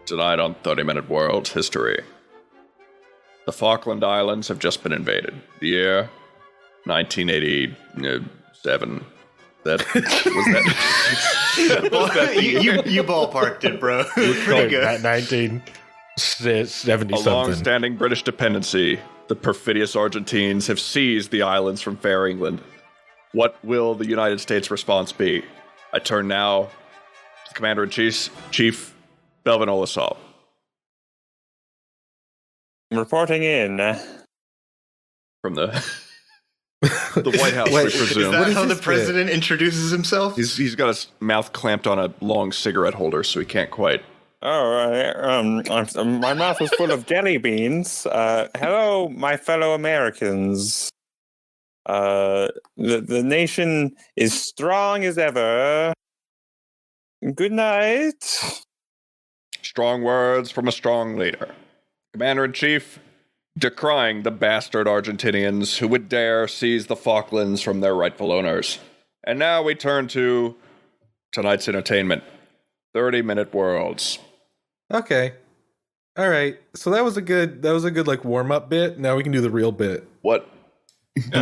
Tonight on 30-Minute World History. The Falkland Islands have just been invaded. The year 1987. Was that you ballparked it, bro. Pretty good. 1970 a something. long-standing British dependency. The perfidious Argentines have seized the islands from fair England. What will the United States response be? I turn now to the Commander-in-Chief, Chief Belvin Olisal. Reporting in. From the White House, Wait, we presume. Is that how the president introduces himself? He's got his mouth clamped on a long cigarette holder, so he can't quite. Oh, my mouth is full of jelly beans. Hello, my fellow Americans. The nation is strong as ever. Good night. Strong words from a strong leader. Commander-in-Chief, decrying the bastard Argentinians who would dare seize the Falklands from their rightful owners. And now we turn to tonight's entertainment, 30-Minute Worlds. Okay. All right. So that was a good like warm-up bit. Now we can do the real bit. What? We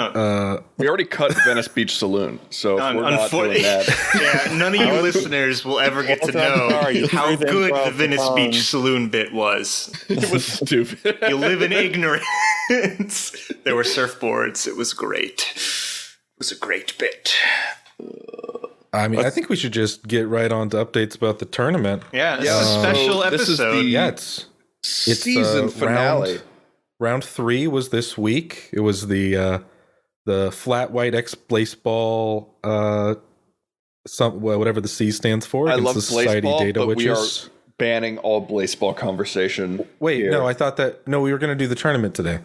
already cut Venice Beach Saloon, so if we're not doing that. Yeah, none of you listeners will ever get to know how good the Venice Beach Saloon bit was. It was stupid. You live in ignorance. There were surfboards. It was great. It was a great bit. I mean, I think we should just get right on to updates about the tournament. Yeah, it's a special this is episode. the It's season finale. Round 3 was this week. It was the flat white X baseball, whatever the C stands for. I love the Society Blazeball, Data but we are Witches. banning all Blazeball conversation. Wait, here. no, I thought that we were going to do the tournament today.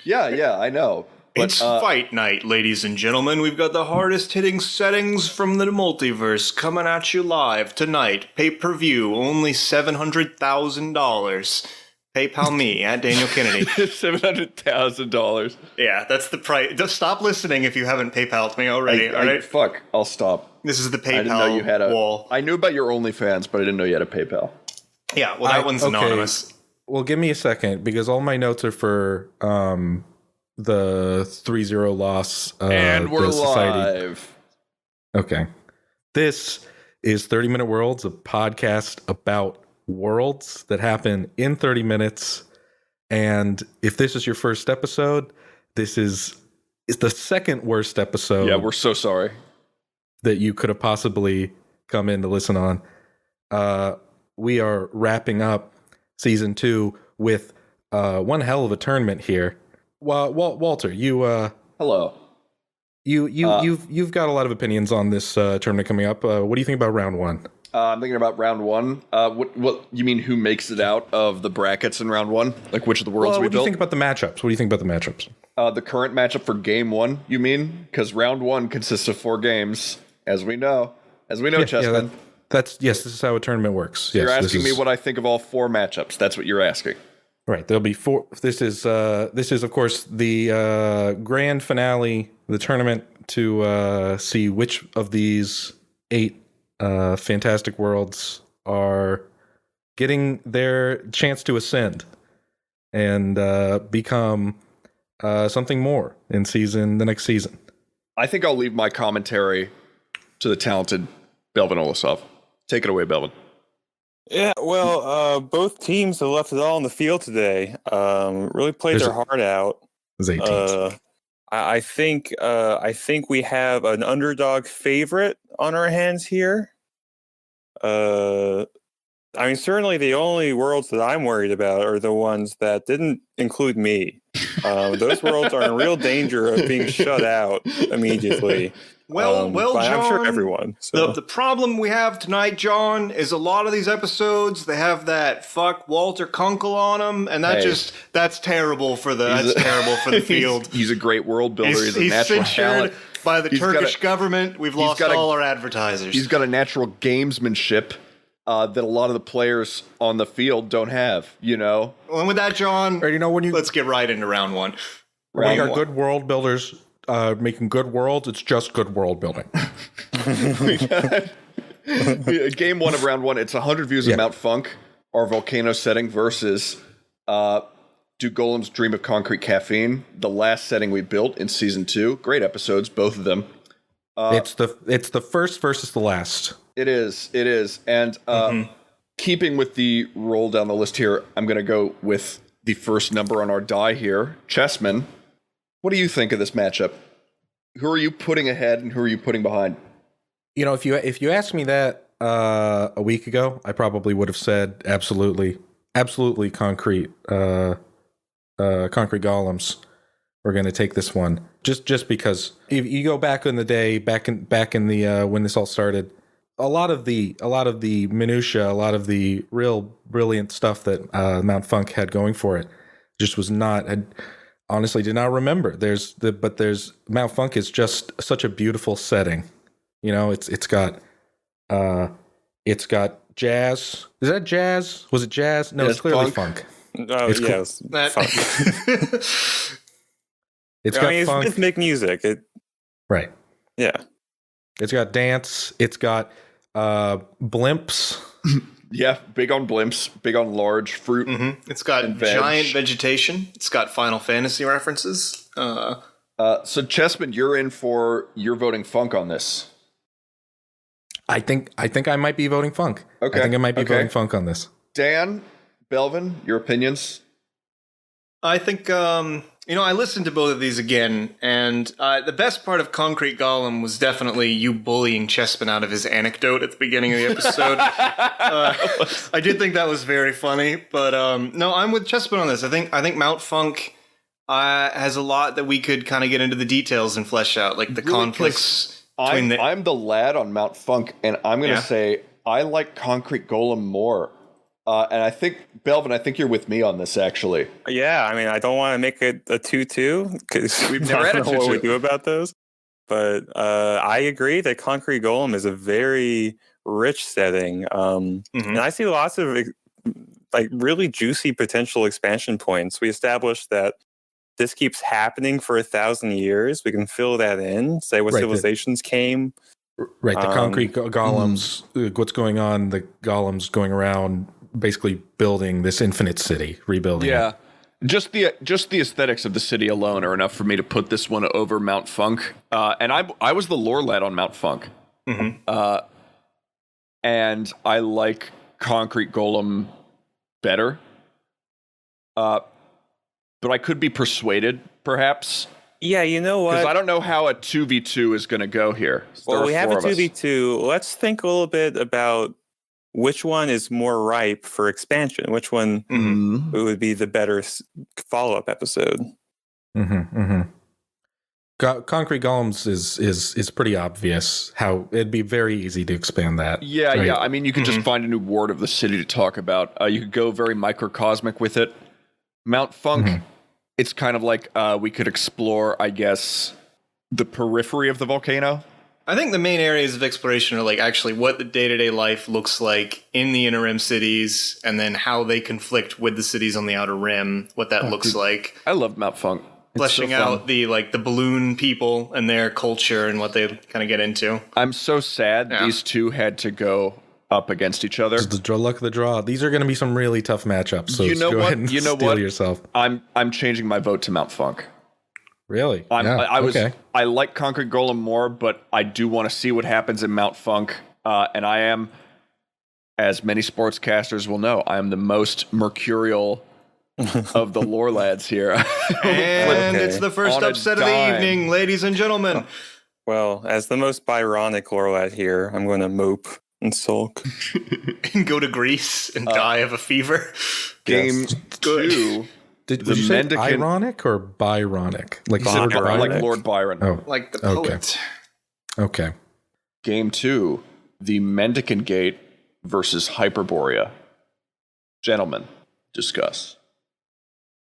Yeah, I know. But, It's fight night, ladies and gentlemen. We've got the hardest hitting settings from the multiverse coming at you live tonight. Pay-per-view, only $700,000. PayPal me at Daniel Kennedy. $700,000. Yeah, that's the price. Just stop listening if you haven't PayPal'd me already. All right. Fuck, I'll stop. This is the PayPal I didn't know you had wall. I knew about your OnlyFans, but I didn't know you had a PayPal. Yeah, well, that one's anonymous. Well, give me a second because all my notes are for the 3-0 loss. And we're Society. live. Okay. This is 30-Minute Worlds, a podcast about worlds that happen in 30 minutes. And if this is your first episode, this is the second worst episode. Yeah, we're so sorry. That you could have possibly come in to listen on. We are wrapping up season 2 with one hell of a tournament here. Walter, you hello. You've got a lot of opinions on this tournament coming up. What do you think about round 1? I'm thinking about round 1. What you mean? Who makes it out of the brackets in round 1? Like which of the worlds we built? What do you think about the matchups? What do you think about the matchups? The current matchup for game 1. You mean? Because round 1 consists of 4 games, as we know. Chessman. Yes. This is how a tournament works. So you're asking me what I think of all 4 matchups. That's what you're asking. Right. There'll be 4. This is of course the grand finale of the tournament to see which of these 8 fantastic worlds are getting their chance to ascend and become something more in the next season. I think I'll leave my commentary to the talented Belvin Olisov. Take it away, Belvin. Yeah, well, both teams have left it all on the field today. Really played their heart out. There's 8 teams. I think we have an underdog favorite on our hands here. I mean, certainly the only worlds that I'm worried about are the ones that didn't include me. Those worlds are in real danger of being shut out immediately. Well, John, I'm sure everyone. So. The problem we have tonight, John, is a lot of these episodes, they have that fuck Walter Kunkel on them, and that's terrible for the field. He's a great world builder. He's a natural censured by the Turkish government. We've lost all our advertisers. He's got a natural gamesmanship that a lot of the players on the field don't have, you know? And with that, John, let's get right into round 1. When you got good world builders making good worlds, it's just good world building. Game 1 of round 1, it's 100 views of Mount Funk. our volcano setting versus Do Golems Dream of Concrete Caffeine, the last setting we built in season 2. Great episodes, both of them. It's the first versus the last. It is. And keeping with the roll down the list here, I'm going to go with the first number on our die here, Chessman. What do you think of this matchup? Who are you putting ahead and who are you putting behind? You know, if you asked me that a week ago, I probably would have said absolutely concrete golems. We're going to take this one just because if you go back in the day, back in the when this all started, a lot of the minutia, a lot of the real brilliant stuff that Mount Funk had going for it, just was not. I honestly did not remember. There's Mount Funk is just such a beautiful setting. You know, it's got jazz. Is that jazz? Was it jazz? No, Yes, it's clearly funk. Oh, It's yes. Funk. It's I got mean, funk. it's make music. Right. Yeah. It's got dance. It's got blimps. Yeah, big on blimps, big on large fruit. It's got And veg. giant vegetation. It's got Final Fantasy references. So Chessman, you're voting funk on this. I think I might be voting funk. Okay. I think I might be Okay. voting funk on this. Dan, Belvin, your opinions? I think, I listened to both of these again, and the best part of Concrete Golem was definitely you bullying Chessman out of his anecdote at the beginning of the episode. I did think that was very funny, but no, I'm with Chessman on this. I think Mount Funk has a lot that we could kind of get into the details and flesh out, like the Really, conflicts between I'm the lad on Mount Funk, and I'm going to Yeah. say I like Concrete Golem more. And I think, Belvin, I think you're with me on this, actually. Yeah, I mean, I don't want to make it a 2-2 because We've never had a know what we 2-2. do about those. But I agree that Concrete Golem is a very rich setting, and I see lots of like really juicy potential expansion points. We established that this keeps happening for 1,000 years. We can fill that in, say what Right, civilizations came. Right, the concrete golems. What's going on? The golems going around, basically building this infinite city, rebuilding. Yeah. Just the aesthetics of the city alone are enough for me to put this one over Mount Funk. And I was the lore lad on Mount Funk. And I like Concrete Golem better. But I could be persuaded, perhaps. Yeah, you know what? Because I don't know how a 2v2 is going to go here. Well, we have a 2v2. 2v2. Let's think a little bit about which one is more ripe for expansion. Which one would be the better follow-up episode? Concrete golems is pretty obvious. How it'd be very easy to expand that. Yeah, right? yeah. I mean, you could just find a new ward of the city to talk about. You could go very microcosmic with it. Mount Funk, it's kind of like we could explore, I guess, the periphery of the volcano. I think the main areas of exploration are like actually what the day-to-day life looks like in the inner rim cities, and then how they conflict with the cities on the outer rim, what that looks like. I love Mount Funk. It's Fleshing so fun. out the balloon people and their culture and what they kind of get into. I'm so sad Yeah. these two had to go up against each other. It's the draw, luck of the draw. These are going to be some really tough matchups. So You know go what? ahead and You know steel what? yourself. I'm changing my vote to Mount Funk. Really? I like Concrete Golem more, but I do want to see what happens in Mount Funk. And I am, as many sportscasters will know, I am the most mercurial of the lore lads here. And Okay. it's the first On a upset of the dime. evening, ladies and gentlemen. Well, as the most Byronic Lorlat here, I'm going to mope and sulk. And go to Greece and die of a fever. Game Good. 2, Did the you say mendicant- ironic or Byronic? Like Byronic. Lord Byron? like Lord Byron. Oh, Like the Okay. poet. okay. Game 2, the Mendicant Gate versus Hyperborea. Gentlemen, discuss.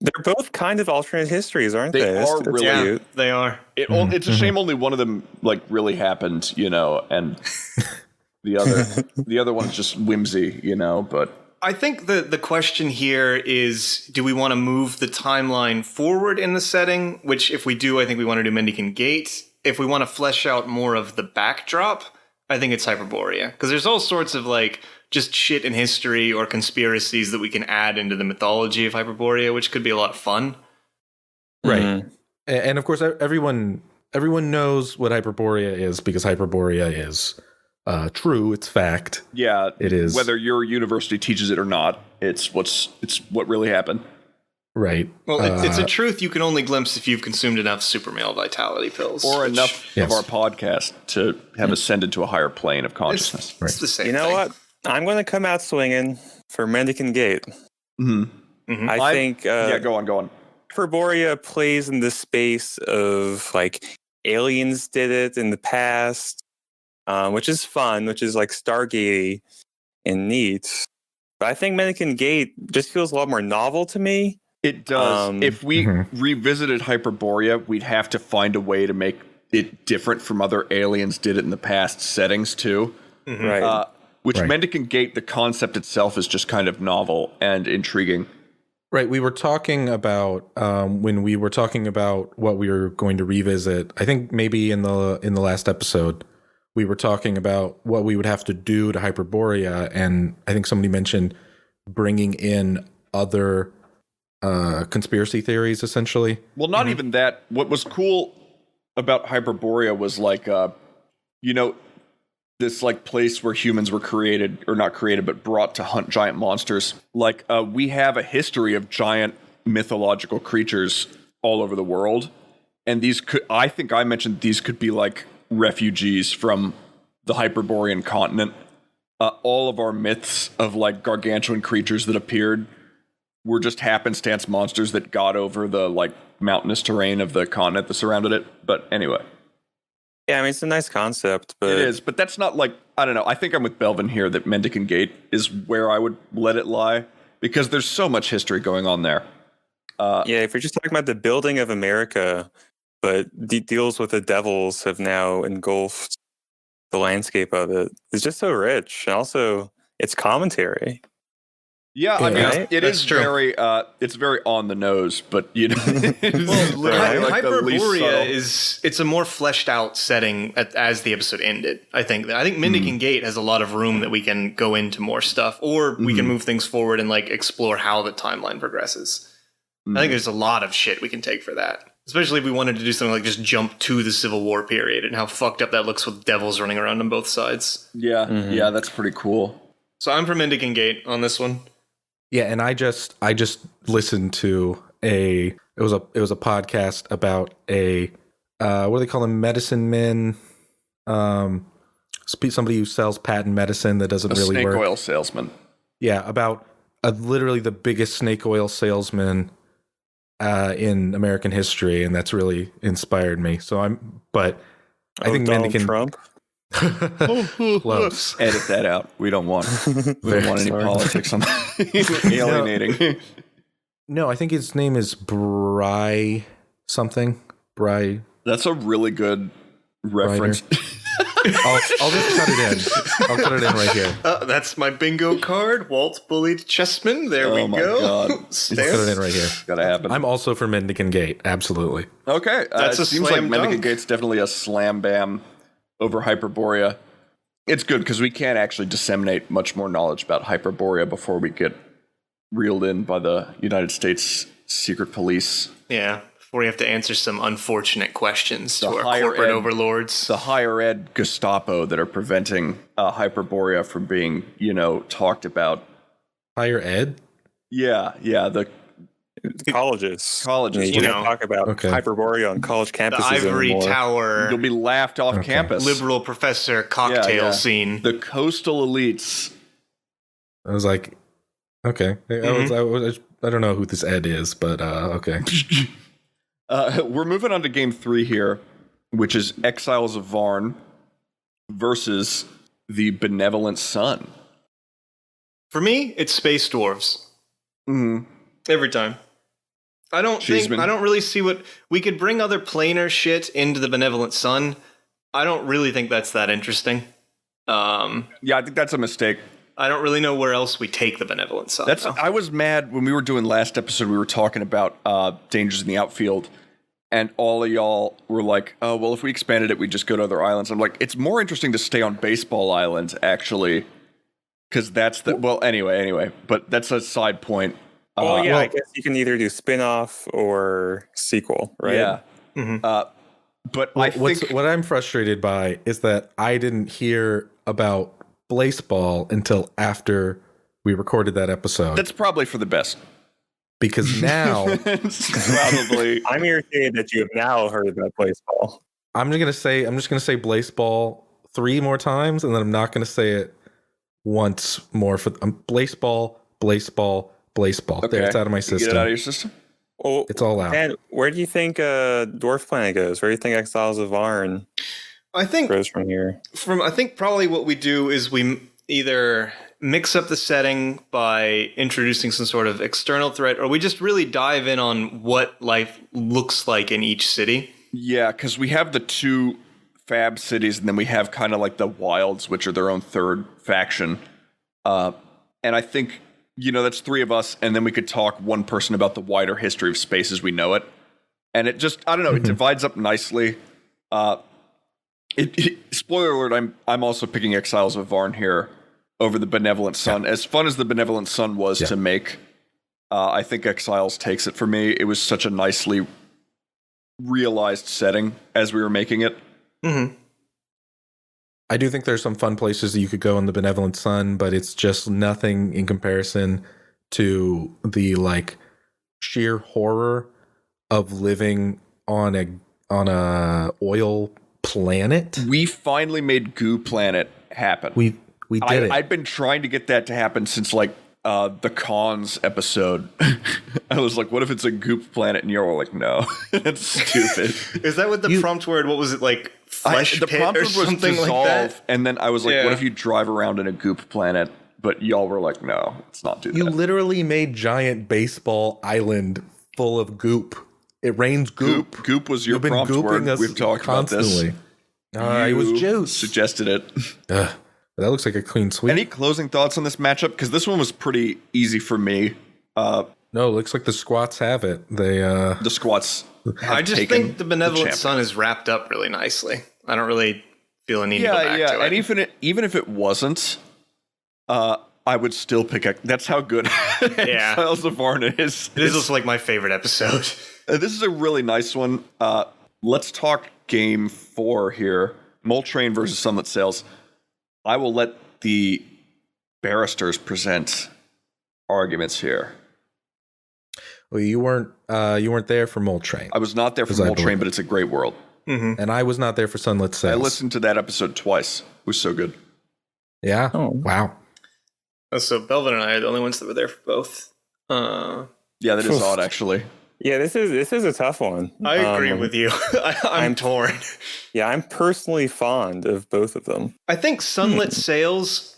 They're both kind of alternate histories, aren't They they? are That's really- Yeah, cute. they are. It's a shame only one of them really happened, and the other one's just whimsy, but I think the question here is, do we want to move the timeline forward in the setting? Which, if we do, I think we want to do Mendicant Gate. If we want to flesh out more of the backdrop, I think it's Hyperborea. Because there's all sorts of, just shit in history or conspiracies that we can add into the mythology of Hyperborea, which could be a lot of fun. Right. Mhm. And of course, everyone knows what Hyperborea is because Hyperborea is true. It's fact. Yeah, It is. Whether your university teaches it or not, it's what really happened. Right. Well, it's a truth you can only glimpse if you've consumed enough super male vitality pills. Or which- enough Yes. of our podcast to have ascended to a higher plane of consciousness. It's the same You know thing. what? I'm going to come out swinging for Mendicant Gate. Mm-hmm. I think Yeah, go on. Hyperborea plays in the space of like aliens did it in the past, which is fun, which is like Stargate and neat. But I think Mendicant Gate just feels a lot more novel to me. It does. If we revisited Hyperborea, we'd have to find a way to make it different from other aliens did it in the past settings too. Right. Which Right. Mendicant Gate, the concept itself is just kind of novel and intriguing. Right. We were talking about when we were talking about what we were going to revisit. I think maybe in the last episode, we were talking about what we would have to do to Hyperborea, and I think somebody mentioned bringing in other conspiracy theories, essentially. Well, not even that. What was cool about Hyperborea was like, this like place where humans were created, or not created, but brought to hunt giant monsters. Like, we have a history of giant mythological creatures all over the world. And I think I mentioned these could be like refugees from the Hyperborean continent. All of our myths of like gargantuan creatures that appeared were just happenstance monsters that got over the like mountainous terrain of the continent that surrounded it. But anyway. Yeah, I mean, it's a nice concept, but It is, but that's not like, I don't know. I think I'm with Belvin here that Mendicant Gate is where I would let it lie because there's so much history going on there. yeah, if you're just talking about the building of America, but deals with the devils have now engulfed the landscape of it. It's just so rich, and also it's commentary. Yeah, I mean, Right? it That's is true. very, it's very on the nose, but it's Well, literally like the least Hyperborea subtle. it's a more fleshed out setting as the episode ended. I think Mendicant Gate has a lot of room that we can go into more stuff, or we can move things forward and like explore how the timeline progresses. I think there's a lot of shit we can take for that, especially if we wanted to do something like just jump to the Civil War period and how fucked up that looks with devils running around on both sides. Yeah, yeah, that's pretty cool. So I'm for Mendicant Gate on this one. Yeah, and I just listened to it was a podcast about a what do they call them, medicine men, somebody who sells patent medicine that doesn't A really snake work. oil salesman. Yeah, about literally the biggest snake oil salesman in American history, and that's really inspired me. So I think Donald Mendicant Trump. close. Edit that out. We don't want any Sorry. politics on alienating. No, I think his name is Bry something. Bry. That's a really good reference. I'll just cut it in. I'll cut it in right here. That's my bingo card. Walt bullied Chessman. There we Oh my go. God. I'll cut it in right here. Gotta happen. I'm also for Mendicant Gate. Absolutely. Okay, That's it a seems like slam Mendicant dunk. Gate's definitely a slam bam over Hyperborea. It's good because we can't actually disseminate much more knowledge about Hyperborea before we get reeled in by the United States secret police. Yeah, before we have to answer some unfortunate questions The to our higher corporate ed- overlords. The higher ed Gestapo that are preventing Hyperborea from being, talked about. Higher ed? Yeah, the Colleges. Colleges, You you don't know. talk about Okay. Hyperborea on college The campuses ivory anymore. tower, you'll be laughed off campus. liberal professor cocktail Yeah. scene. The coastal elites. I was like, okay. I don't know who this Ed is, but okay. We're moving on to game 3 here, which is Exiles of Varn versus the Benevolent Sun. For me, it's space dwarves Mm-hmm. every time. I don't Chessman. really see what we could bring other planar shit into the Benevolent Sun. I don't really think that's that interesting. Yeah, I think that's a mistake. I don't really know where else we take the Benevolent Sun. though. I was mad when we were doing last episode. We were talking about dangers in the outfield, and all of y'all were like, "Oh, well, if we expanded it, we'd just go to other islands." I'm like, it's more interesting to stay on Baseball Island, actually, because that's the anyway. But that's a side point. I guess you can either do spin-off or sequel, right? Yeah. Mhm. But I think what I'm frustrated by is that I didn't hear about Blazeball until after we recorded that episode. that's probably for the best. Because now It's probably. I'm irritated that you have now heard about Blazeball. I'm just gonna say Blazeball 3 more times, and then I'm not gonna say it once more for Blazeball. Okay. There, it's out of my You system. get it out of your system. Oh, It's all out. and where do you think Dwarf Planet goes? Where do you think Exiles of Varn I think goes from here? I think probably what we do is we either mix up the setting by introducing some sort of external threat, or we just really dive in on what life looks like in each city. Yeah, because we have the 2 fab cities, and then we have kind of like the Wilds, which are their own third faction. And I think, that's 3 of us, and then we could talk one person about the wider history of space as we know it. And it just, I don't know, it divides up nicely. Spoiler alert, I'm also picking Exiles of Varn here over the Benevolent Sun. Yeah. As fun as the Benevolent Sun was to make, I think Exiles takes it for me. It was such a nicely realized setting as we were making it. Mm-hmm. I do think there's some fun places that you could go in the Benevolent Sun, but it's just nothing in comparison to the sheer horror of living on a oil planet. We finally made Goo Planet happen. We did it. I've been trying to get that to happen since the Cons episode. I was like, what if it's a goop planet? And you're all like, no, that's stupid. Is that what the prompt word? What was it like? Flesh the pit prompt or word was something dissolve, like that? and then I was like, what if you drive around in a goop planet? But y'all were like, no, let's not do that. You literally made giant baseball island full of goop. It rains goop. Goop was your prompt word. We've talked constantly. about this. It was juice. Suggested it. That looks like a clean sweep. Any closing thoughts on this matchup? Because this one was pretty easy for me. No, it looks like the Squats have it. The Squats. I just think the Benevolent Sun is wrapped up really nicely. I don't really feel a need to go back to it. And even if it wasn't, I would still pick. That's how good Exiles of Varn is. It is also like my favorite episode. This is a really nice one. Let's talk game 4 here. Mole Train versus Sunlit Sails. I will let the barristers present arguments here. Well, you weren't there for Mole Train. I was not there for Mole Train, but it's a great world. Mm-hmm. And I was not there for Sunlit Sails. I listened to that episode twice. It was so good. Yeah? Oh. Wow. So Belvin and I are the only ones that were there for both. Yeah, that is odd, actually. Yeah, this is a tough one. I agree with you. I'm torn. Yeah, I'm personally fond of both of them. I think Sunlit Sails,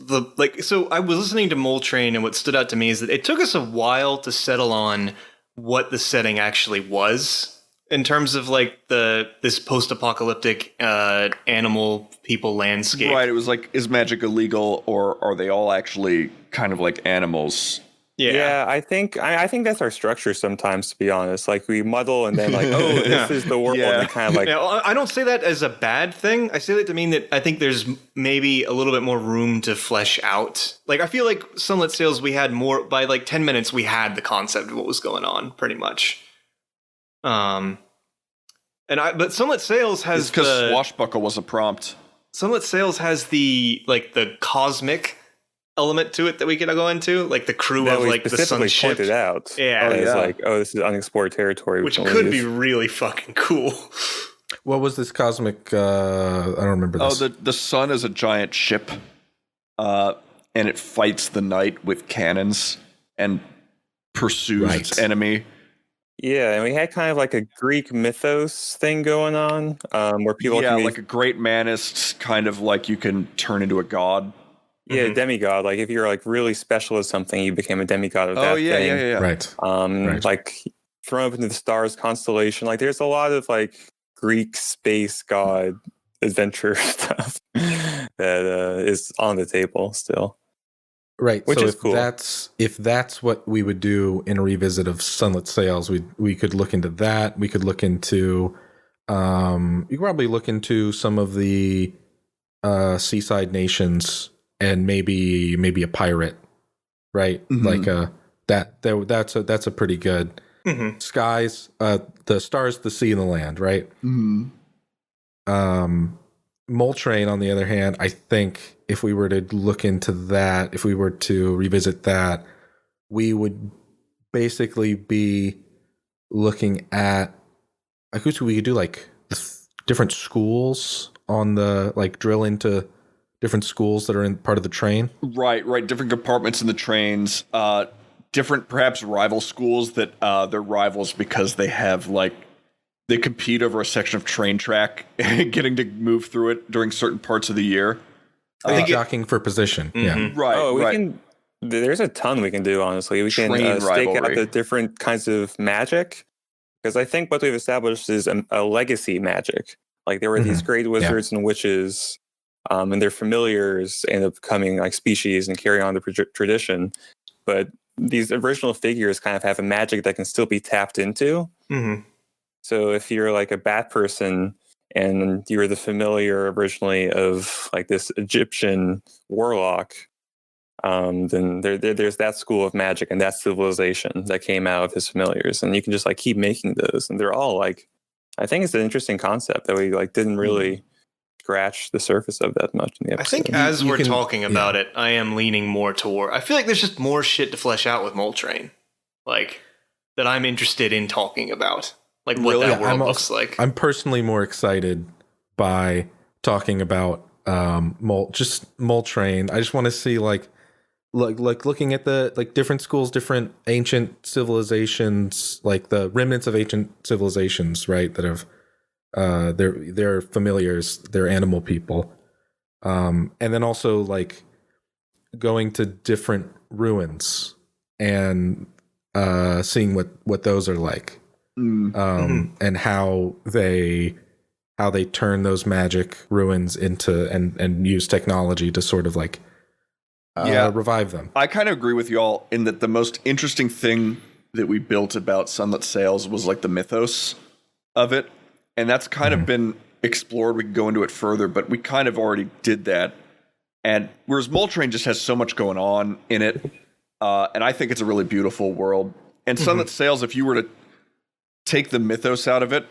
so I was listening to Mole Train, and what stood out to me is that it took us a while to settle on what the setting actually was in terms of this post-apocalyptic animal people landscape. Right, it was like, is magic illegal, or are they all actually kind of like animals? Yeah, I think that's our structure sometimes, to be honest. Like, we muddle and then this is the world that kind of like... Now, I don't say that as a bad thing. I say that to mean that I think there's maybe a little bit more room to flesh out. Like, I feel like Sunlit Sails, we had more... By 10 minutes, we had the concept of what was going on, pretty much. But Sunlit Sails has because Swashbuckle was a prompt. Sunlit Sails has the cosmic element to it that we could go into, like the crew that of the sun ship. Pointed out. Yeah. This is unexplored territory, which could be really fucking cool. What was this cosmic? I don't remember this. Oh, the sun is a giant ship, and it fights the night with cannons and pursues its enemy. Yeah, and we had kind of like a Greek mythos thing going on, where people like a great manist, kind of like you can turn into a god. Yeah, demigod. Like if you're really special at something, you became a demigod of that thing. Yeah. Right. Like thrown up into the stars constellation. Like there's a lot of Greek space god adventure stuff that is on the table still. Right, which is cool. If that's what we would do in a revisit of Sunlit Sails, we could look into that. We could look into, you could probably look into some of the seaside nations and maybe a pirate, right? Mhm. That's a pretty good skies, the stars, the sea, and the land, right? Mhm. Mole Train, on the other hand, I think if we were to look into that, if we were to revisit that, we would basically be looking at, I guess we could do like different schools on the, like drill into different schools that are in part of the train. Right. Different compartments in the trains. Different, perhaps rival schools that they're rivals because they have like they compete over a section of train track, getting to move through it during certain parts of the year. I think Jockeying for position. Yeah. Right. Oh, we right. can. There's a ton we can do. Honestly, we can Train stake out rivalry. the different kinds of magic, because I think what we've established is a legacy magic. Like there were these great wizards and witches, and their familiars end up becoming like species and carry on the tradition. But these original figures kind of have a magic that can still be tapped into. Mm-hmm. So if you're like a bat person and you're the familiar originally of like this Egyptian warlock, then there's that school of magic and that civilization that came out of his familiars, and you can just like keep making those, and they're all like, I think it's an interesting concept that we like didn't really scratch the surface of that much in the I episode. think as we're talking about it, I am leaning more toward. I feel like there's just more shit to flesh out with Mole Train, like that I'm interested in talking about, like what that world looks like. I'm personally more excited by talking about Mole Train. I just want to see like looking at the like different schools, different ancient civilizations, like the remnants of ancient civilizations, right? That have their familiars, their animal people, and then also like going to different ruins and seeing what those are like, and how they turn those magic ruins into and use technology to sort of like revive them. I kind of agree with y'all in that the most interesting thing that we built about Sunlit Sails was like the mythos of it. And that's kind of been explored. We can go into it further, but we kind of already did that. And whereas Mole Train just has so much going on in it, and I think it's a really beautiful world. And Sunlit Sails, if you were to take the mythos out of it,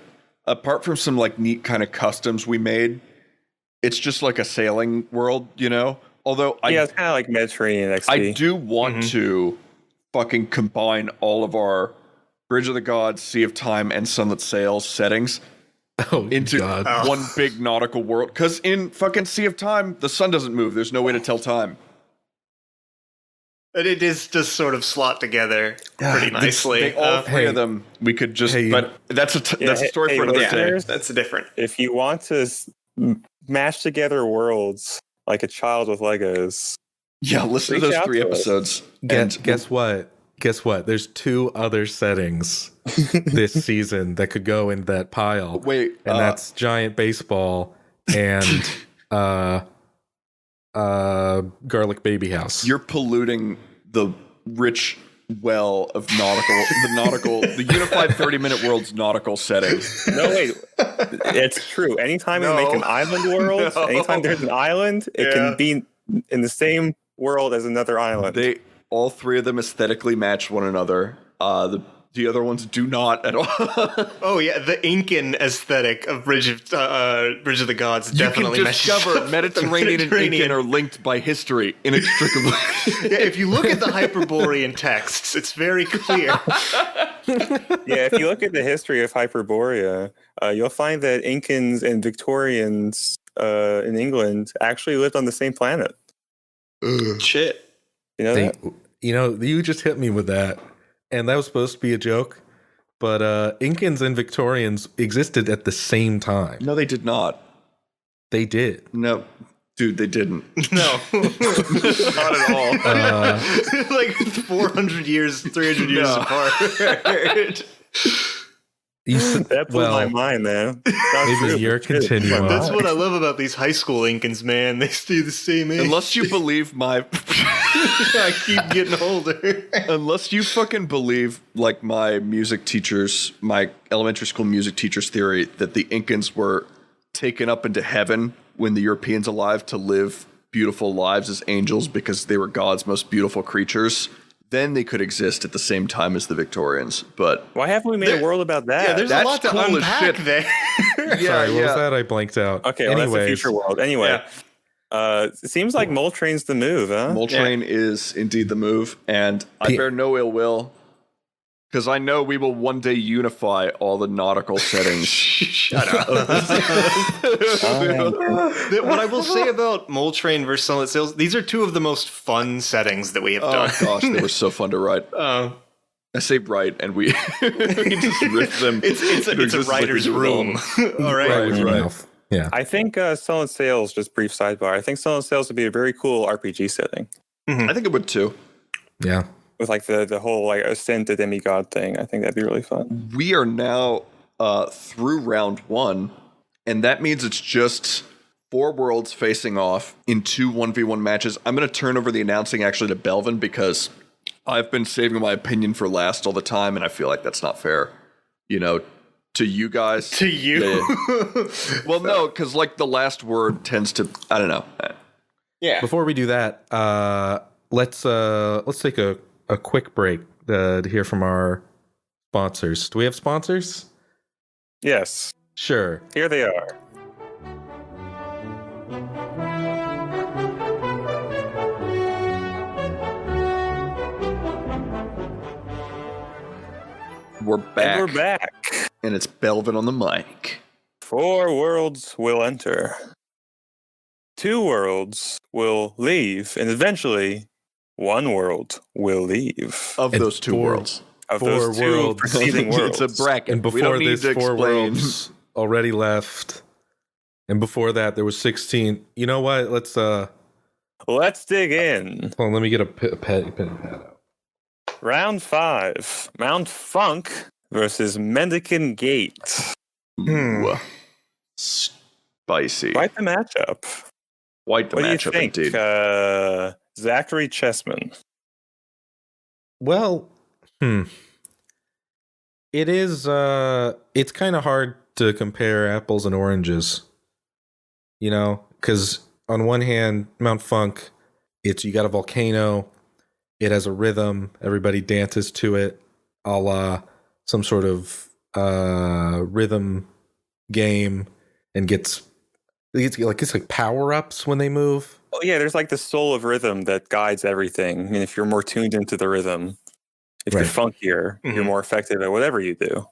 apart from some like neat kind of customs we made, it's just like a sailing world, you know? Although it's kind of like Mediterranean XP. I do want to fucking combine all of our Bridge of the Gods, Sea of Time, and Sunlit Sails settings into one big nautical world. Because in fucking Sea of Time, the sun doesn't move. There's no way to tell time. But it is just sort of slot together pretty nicely. All three of them, we could just. But that's a story for another day. That's different. If you want to mash together worlds like a child with Legos, listen to those 3 episodes. Guess what? There's 2 other settings this season that could go in that pile. Wait, and that's giant baseball and garlic baby house. You're polluting the rich well of the unified 30-minute world's nautical setting. No, wait. It's true. Anytime we make an island world, anytime there's an island, it can be in the same world as another island. All 3 of them aesthetically match one another. The other ones do not at all. Oh yeah, the Incan aesthetic of Bridge of the Gods definitely matches. You can discover Mediterranean and Incan are linked by history inextricably. If you look at the Hyperborean texts, it's very clear. If you look at the history of Hyperborea, you'll find that Incans and Victorians in England actually lived on the same planet. Shit. You know that? You just hit me with that. And that was supposed to be a joke, but Incans and Victorians existed at the same time. No, they did not. They did. No, dude, they didn't. No, not at all. Like 400 years, 300 years apart. That blew my mind, man. Maybe you're continuing. That's what I love about these high school Incans, man. They stay the same age. Unless you believe I keep getting older. Unless you fucking believe, like my elementary school music teacher's theory that the Incans were taken up into heaven when the Europeans alive to live beautiful lives as angels because they were God's most beautiful creatures, then they could exist at the same time as the Victorians. But Why haven't we made a world about that? Yeah, there's a That's lot to cool as unpack shit. there. Sorry, what was that? I blanked out. Okay, well, that's the future world. Anyway, it seems like Moltrain's the move, huh? Moltrain is indeed the move, and I bear no ill will, because I know we will one day unify all the nautical settings. Shut up. What I will say about Moltrain versus Sunlit Sails, these are two of the most fun settings that we have done. Oh gosh, they were so fun to write. I say write, and we, we just riff them. It's a writer's room. All right. Right. Yeah. I think Sullen Sails, just brief sidebar, I think Sullen Sails would be a very cool RPG setting. I think it would too. Yeah. With like the whole like ascent to demigod thing. I think that'd be really fun. We are now through round 1, and that means it's just 4 worlds facing off in 2 1v1 matches. I'm going to turn over the announcing actually to Belvin because I've been saving my opinion for last all the time, and I feel like that's not fair, you know, to you guys. To you? Well, no, because like the last word tends to, I don't know. Yeah. Before we do that, let's take a quick break to hear from our sponsors. Do we have sponsors? Yes. Sure. Here they are. We're back. And we're back. And it's Belvin on the mic. 4 worlds will enter. 2 worlds will leave, and eventually 1 world will leave. Of And those 2 4 worlds. Of 4 those 2 worlds. preceding worlds. It's a bracket. And We don't before need this, to 4 explain. worlds already left. And before that, there was 16. You know what? Let's dig in. Hold on, let me get a pen and pad out. Round 5. Mount Funk versus Mendicant Gate. Ooh. Spicy. Quite the matchup. Quite the What do you matchup think, indeed. Zachary Chessman? Well, it is it's kind of hard to compare apples and oranges. You know, because on one hand, Mount Funk, you got a volcano, it has a rhythm, everybody dances to it, a la some sort of rhythm game, and it's like power-ups when they move. Oh yeah, there's like the soul of rhythm that guides everything. And if you're more tuned into the rhythm, if you're funkier, you're more effective at whatever you do.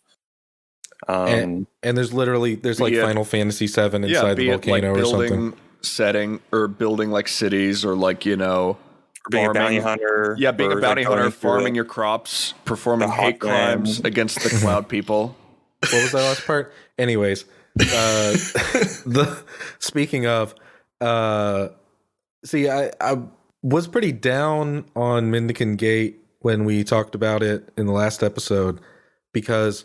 And there's like Final Fantasy VII inside the volcano like or something. Setting or building like cities or like, you know, being farming. a bounty hunter. Yeah, being a bounty hunter, farming your crops, performing hate crimes against the cloud people. What was that last part? Anyways, speaking of, see, I was pretty down on Mendicant Gate when we talked about it in the last episode because,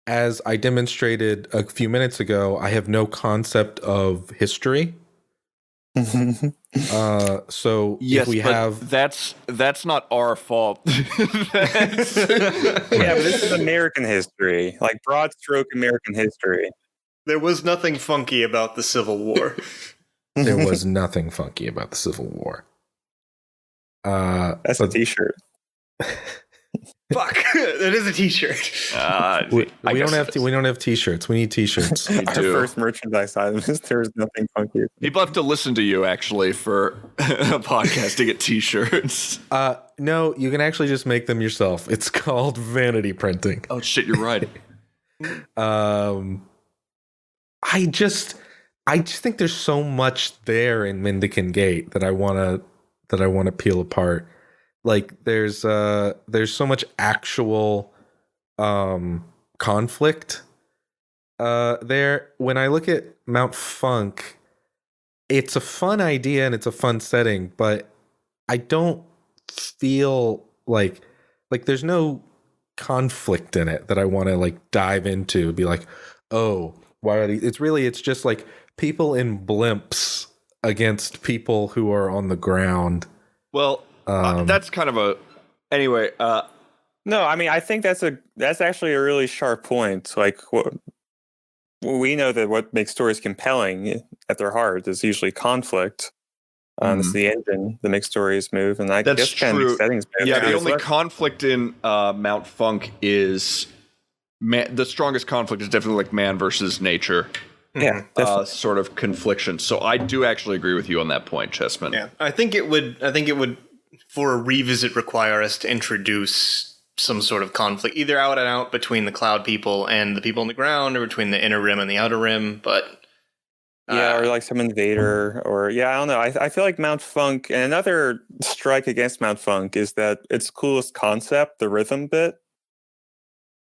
as I demonstrated a few minutes ago, I have no concept of history. So yes, if we have that's not our fault. Yeah, but this is American history, like broad stroke American history. There was nothing funky about the Civil War. there was nothing funky about the Civil War. That's a t-shirt. Fuck, that is a t-shirt. We don't have t-shirts. We need t-shirts. Our first merchandise item is there's nothing funky. People have to listen to you actually for a podcast to get t-shirts. No, you can actually just make them yourself. It's called vanity printing. Oh shit, you're right. I just think there's so much there in Mendicant Gate that I want to peel apart. Like there's so much actual conflict there. When I look at Mount Funk, it's a fun idea and it's a fun setting, but I don't feel like there's no conflict in it that I want to like dive into. Be like, oh, why are these? It's just like people in blimps against people who are on the ground. Well, that's kind of a anyway. No, I mean I think that's actually a really sharp point. Like we know that what makes stories compelling at their heart is usually conflict. It's the engine that makes stories move, and I That's guess kind of true. makes settings move. Yeah, too. the So only that's- conflict in Mount Funk is the strongest conflict is definitely like man versus nature. yeah, definitely. Sort of confliction. So I do actually agree with you on that point, Chessman. Yeah, I think it would for a revisit require us to introduce some sort of conflict, either out and out between the cloud people and the people on the ground, or between the inner rim and the outer rim. But Yeah, or like some invader, or I don't know. I feel like Mount Funk, and another strike against Mount Funk is that its coolest concept, the rhythm bit,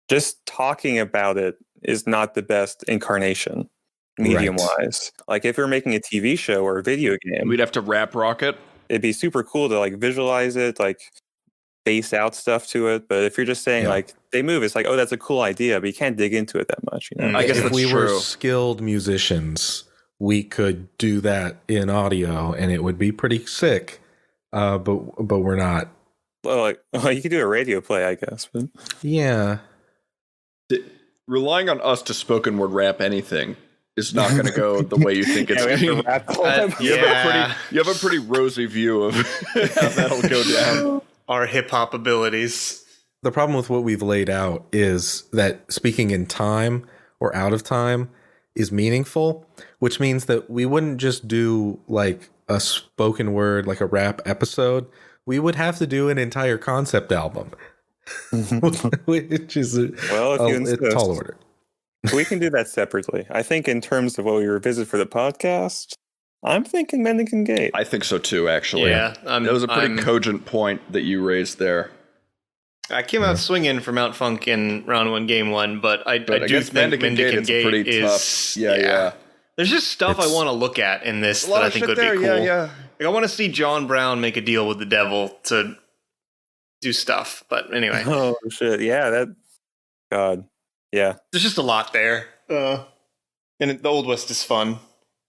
just talking about it is not the best incarnation, medium wise. Like if you're making a TV show or a video game, We'd have to rap rock it. it'd be super cool to like visualize it, like base out stuff to it. But if you're just saying like they move, it's like, oh, that's a cool idea, but you can't dig into it that much. You know? I guess if that's we were true. skilled musicians, we could do that in audio, and it would be pretty sick. But we're not. Well, you could do a radio play, I guess. But Yeah. Relying on us to spoken word rap anything is not going to go the way you think it's we have to going. wrap the whole episode. You have a pretty rosy view of how that'll go down. our hip hop abilities. The problem with what we've laid out is that speaking in time or out of time is meaningful, which means that we wouldn't just do like a spoken word, like a rap episode. We would have to do an entire concept album, which is Well, if you a insist. tall order. We can do that separately. I think in terms of what we revisit for the podcast, I'm thinking Mendicant Gate. I think so too, actually. Yeah, That was a pretty cogent point that you raised there. I came out swinging for Mount Funk in round 1, game 1, but I do against think Mendicant Gate, it's Gate pretty is tough. Yeah. There's just stuff I It's- want to look at in this A that lot I of think shit would there, be cool. yeah. Like, I want to see John Brown make a deal with the devil to do stuff. But anyway, Oh shit! Yeah, that. God. Yeah. there's just a lot there. And the Old West is fun.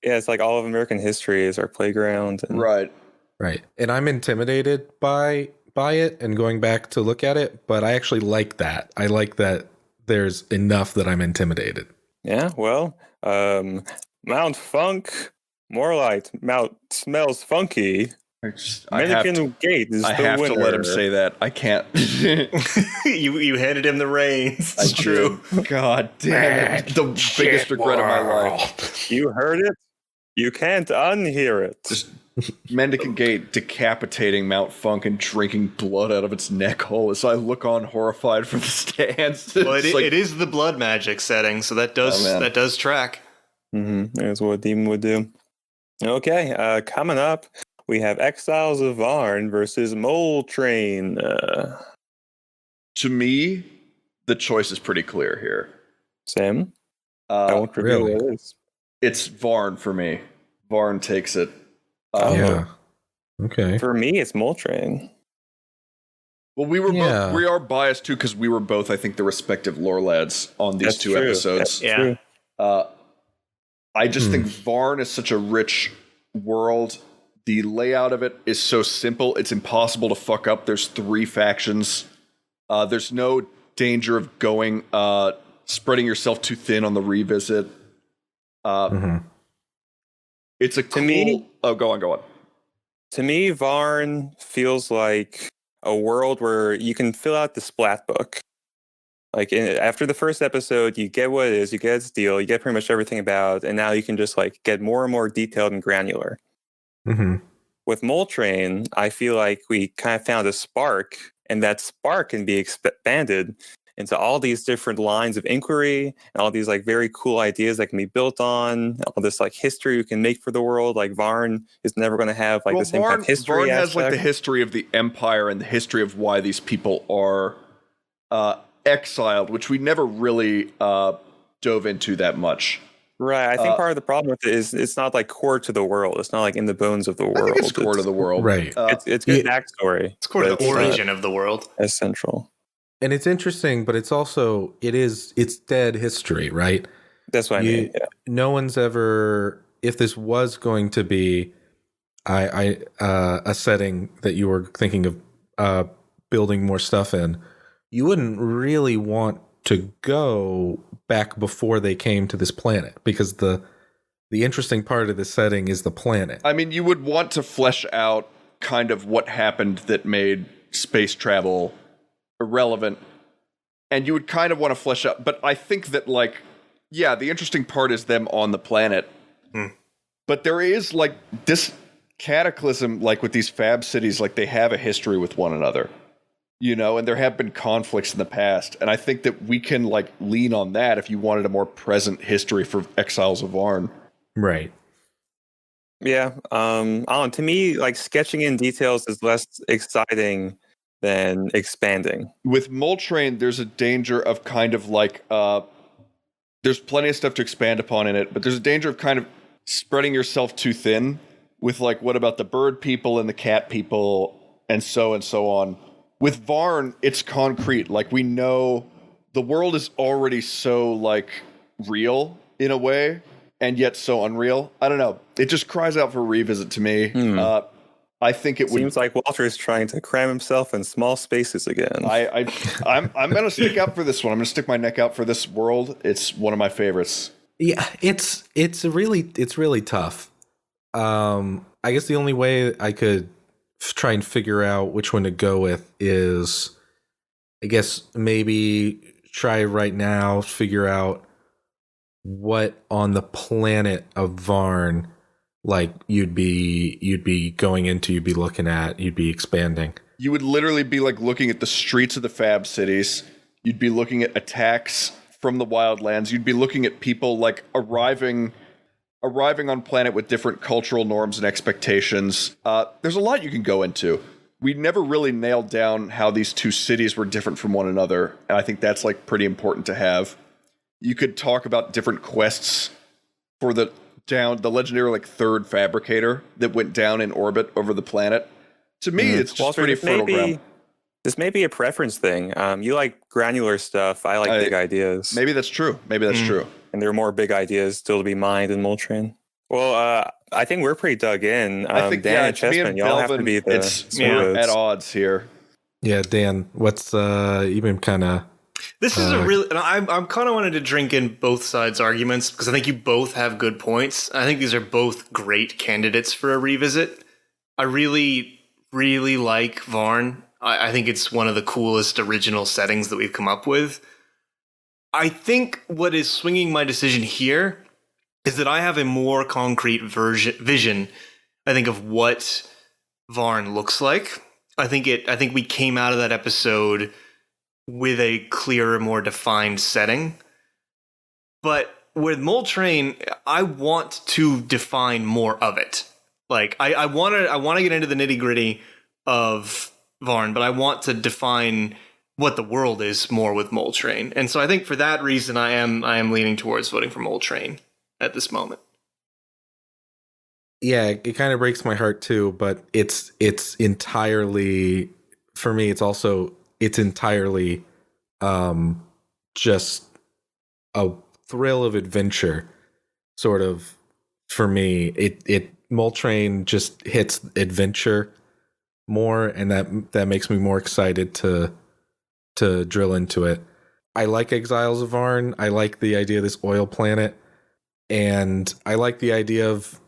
Yeah, it's like all of American history is our playground. And Right. Right. And I'm intimidated by it and going back to look at it, but I actually like that. I like that there's enough that I'm intimidated. Yeah. Well, Mount Funk, more like Mount Smells Funky. I have Mendicant Gate is I the have winner. to let him say that. I can't. you handed him the reins. It's true. God damn it. The biggest regret of my life. You heard it. You can't unhear it. Just Mendicant Gate decapitating Mount Funk and drinking blood out of its neck hole as I look on horrified from the stands. Well, It's like- it is the blood magic setting, so that man. does track. That's what a demon would do. Okay, coming up, we have Exiles of Varn versus Mole Train. To me, the choice is pretty clear here. Sam? I won't reveal really? what it is. It's Varn for me. Varn takes it. Yeah. Okay. For me, it's Mole Train. Well, we were Yeah. both, we are biased too because we were both, I think, the respective lore lads on these That's two true. episodes. That's Yeah. true. I just think Varn is such a rich world. The layout of it is so simple; it's impossible to fuck up. There's 3 factions. There's no danger of going spreading yourself too thin on the revisit. It's a cool. me- Oh, go on. To me, Varn feels like a world where you can fill out the splat book. Like after the first episode, you get what it is, you get its deal, you get pretty much everything about it, and now you can just like get more and more detailed and granular. With Mole Train, I feel like we kind of found a spark, and that spark can be expanded into all these different lines of inquiry and all these like very cool ideas that can be built on all this like history we can make for the world. Like Varn is never going to have like the same kind of history. Varn has like aspect. the history of the Empire and the history of why these people are exiled, which we never really dove into that much. Right. I think part of the problem with it is it's not like core to the world. It's not like in the bones of the world. I think it's core to the world, Right. It's good backstory. It's core to but the it's not origin of the world. as central. And it's interesting, but it's also it's dead history, right? That's what I mean. Yeah. No one's ever, if this was going to be a setting that you were thinking of building more stuff in, you wouldn't really want to go back before they came to this planet, because the the interesting part of the setting is the planet. I mean, you would want to flesh out kind of what happened that made space travel irrelevant. And you would kind of want to flesh out, but I think that, like, yeah, the interesting part is them on the planet. But there is, like, this cataclysm, like, with these fab cities, like, they have a history with one another, you know, and there have been conflicts in the past. And I think that we can, like, lean on that if you wanted a more present history for Exiles of Varn. Right. Yeah. Alan, to me, like, sketching in details is less exciting than expanding. With Moltrain, there's a danger of kind of like, there's plenty of stuff to expand upon in it, but there's a danger of kind of spreading yourself too thin with, like, what about the bird people and the cat people and so on. With Varn, it's concrete. Like, we know the world is already so, like, real in a way, and yet so unreal. I don't know. It just cries out for a revisit to me. I think it would. Seems like Walter is trying to cram himself in small spaces again. I'm gonna stick out for this one. I'm gonna stick my neck out for this world. It's one of my favorites. Yeah, it's really tough. I guess the only way I could try and figure out which one to go with is, I guess, maybe try right now, figure out what on the planet of Varn, like, you'd be going into, you'd be looking at, you'd be expanding. You would literally be, like, looking at the streets of the fab cities. You'd be looking at attacks from the wildlands. You'd be looking at people, like, arriving on planet with different cultural norms and expectations. There's a lot you can go into. We never really nailed down how these two cities were different from one another, and I think that's, like, pretty important to have. You could talk about different quests for the legendary, like, third fabricator that went down in orbit over the planet. To me, it's just Walter, pretty fertile ground. This may be a preference thing. You like granular stuff. I like big ideas. Maybe that's true. And there are more big ideas still to be mined in Moltrain. Well, I think we're pretty dug in. I think, Dan and it's me Chessman, and y'all have to Belvin, be the it's at odds here. Yeah, Dan, what's you've been kind of. This is a really, and I'm kind of wanted to drink in both sides' arguments because I think you both have good points. I think these are both great candidates for a revisit. I really, really like Varn. I think it's one of the coolest original settings that we've come up with. I think what is swinging my decision here is that I have a more concrete vision, I think, of what Varn looks like. I think we came out of that episode with a clearer, more defined setting. But with Moltrain, I want to define more of it. Like, I want to get into the nitty-gritty of Varn, but I want to define what the world is more with Moltrain. And so I think for that reason I am leaning towards voting for Moltrain at this moment. Yeah, it kind of breaks my heart too, but it's entirely, for me, it's entirely just a thrill of adventure, sort of. For me, it Moltrain just hits adventure more, and that makes me more excited to drill into it. I like Exiles of Varn. I like the idea of this oil planet, and I like the idea of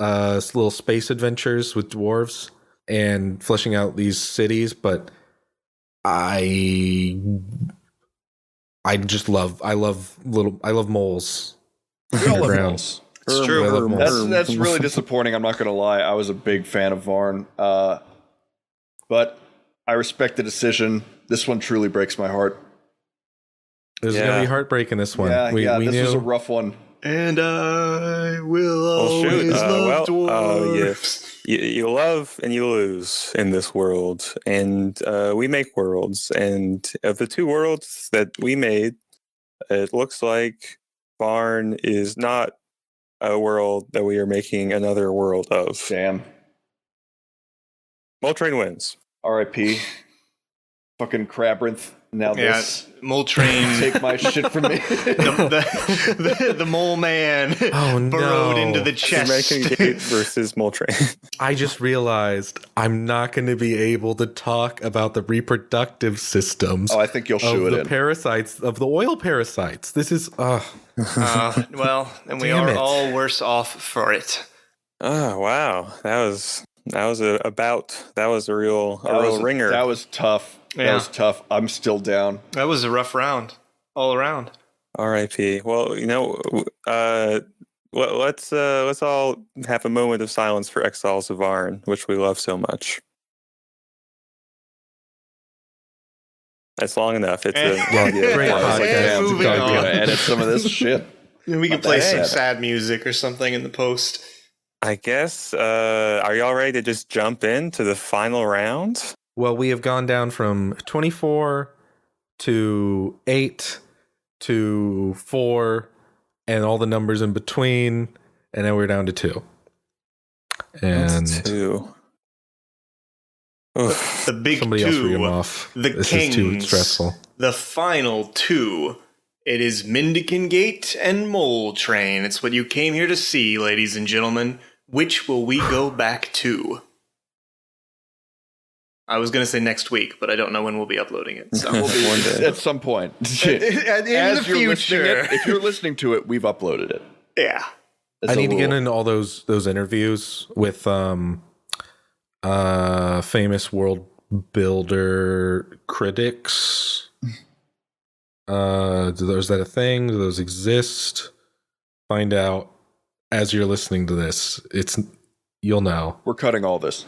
little space adventures with dwarves and fleshing out these cities, but I love moles. We all love moles. It's true. That's really disappointing. I'm not going to lie. I was a big fan of Varn, but I respect the decision. This one truly breaks my heart. There's going to be heartbreak in this one. This was a rough one. And I will always love dwarves. You love and you lose in this world, and we make worlds. And of the two worlds that we made, it looks like Varn is not a world that we are making another world of. Damn. Moltrain wins. R.I.P. Fucking Crabbrinth. Now this Mole Train. take my shit from me. the mole man Oh, burrowed no. into the chest. American Gate versus Mole Train. I just realized I'm not going to be able to talk about the reproductive systems Oh, I think you'll shoe of it the in. parasites, of the oil parasites. This is, Well, and we Damn are it. all worse off for it. Oh wow, that was a bout. That was a real ringer. That was tough. That Yeah. was tough. I'm still down. That was a rough round, all around. R.I.P. Well, let's all have a moment of silence for Exiles of Arn, which we love so much. That's long enough. It's a great I was like, podcast. damn, Moving gotta on. edit some of this shit. We Not could play that some bad. sad music or something in the post. I guess. Are y'all ready to just jump into the final round? well, we have gone down from 24 to 8 to 4 and all the numbers in between. And then we're down to 2. And That's 2. Oof. The big somebody else read them two, off. the This kings, is too stressful. the final 2. It is Mendicant Gate and Mole Train. It's what you came here to see, ladies and gentlemen. Which will we go back to? I was going to say next week, but I don't know when we'll be uploading it. So One day. At some point. in As the you're listening future. if you're listening to it, we've uploaded it. Yeah. It's I need a to get little- into all those interviews with famous world builder critics. Is that a thing? Do those exist? Find out as you're listening to this. You'll know. We're cutting all this.